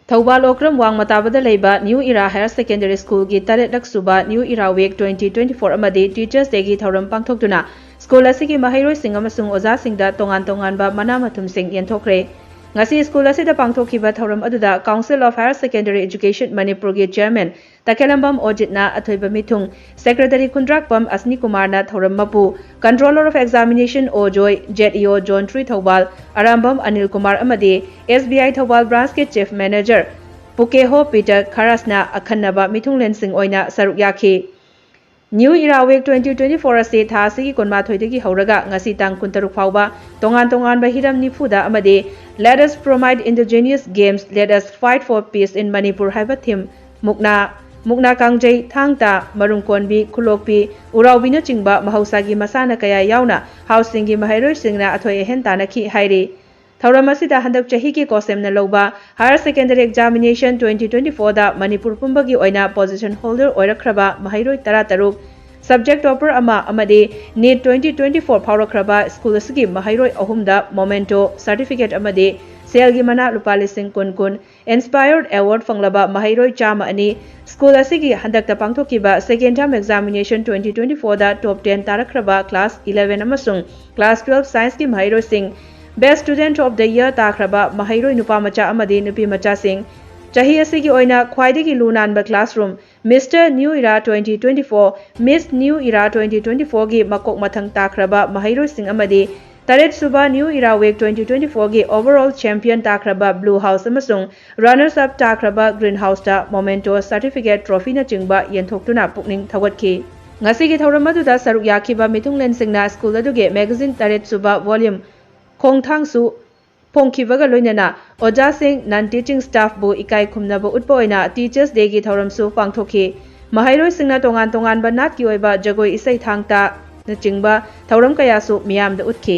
Thawbal Okram Wang Matabada Leba New Era Higher Secondary School gi Taretlak Suba New Era Week 2024 amadi Teachers Day gi Thauram Pangthokduna School asigi mahairoi sing amasung oza singda tongan ba mana mathum sing yenthokre ngasi school asida pangthokiba thauram aduda Council of Higher Secondary Education Manipur gi Chairman Takelambam Ojitna athoiba mithung Secretary Kundrakpam Asni Kumar na thauram mapu Controller of Examination Ojoy JEO John Tree Thawbal Arambam Anil Kumar amadi SBI Thawbal Branch ke Chief Manager Pukeho Peter Kharasna akhanaba mithung lensing oina saruk yakhi New Era Week 2024 ase tha asigi konma thoidagi hauraga ngasi tang kuntaruk fauba tongan ba hiram nifuda amade let us promote indigenous games, let us fight for peace in Manipur haiba theme mukna kangjai thangta marungkonbi khulokpi uraubi na chingba mahausagi masana kaya yauna housing gi mahairoi singna athoi henta na khi hairi Thauram asida handak chahi ki kosem na loba Higher Secondary Examination 2024 da Manipur pumbagi oina position holder oirakraba mahairoi taruk subject topper amade NEET 2024 phauраkraba school asigi mahairoi ahumda momento certificate amade selgi mana lupali sing kun inspired award fanglaba mahairoi chama ani school asigi handak ta pangthokiba second term examination 2024 da top 10 tarakraba class 11 amasung class 12 science ki mahairoi sing Best Student of the Year takraba mahairoi nupa macha amadi nupi macha sing chahi asigi oina khwaidagi lunanba classroom Mr New Era 2024 Miss New Era 2024 gi makok mathang takraba mahairoi sing amadi Taret Suba New Era Week 2024 gi overall champion takraba Blue House amasung runners up takraba Green House ta memento certificate trophy na chingba yenthokuna pukning thawatki ngasigi thauramadu saruk yakhiba mithunglen singna school aduge magazine Taret Suba volume Khongthangsu Pongkibaga loinana Oja Singh non-teaching staff bu ikai khumnaba utpoina Teachers Day gi thauramsu pangthoki mahairoi singna tongan ba nat ki oiba jagoi isai thangta na chingba thauram kayasu miyamda utki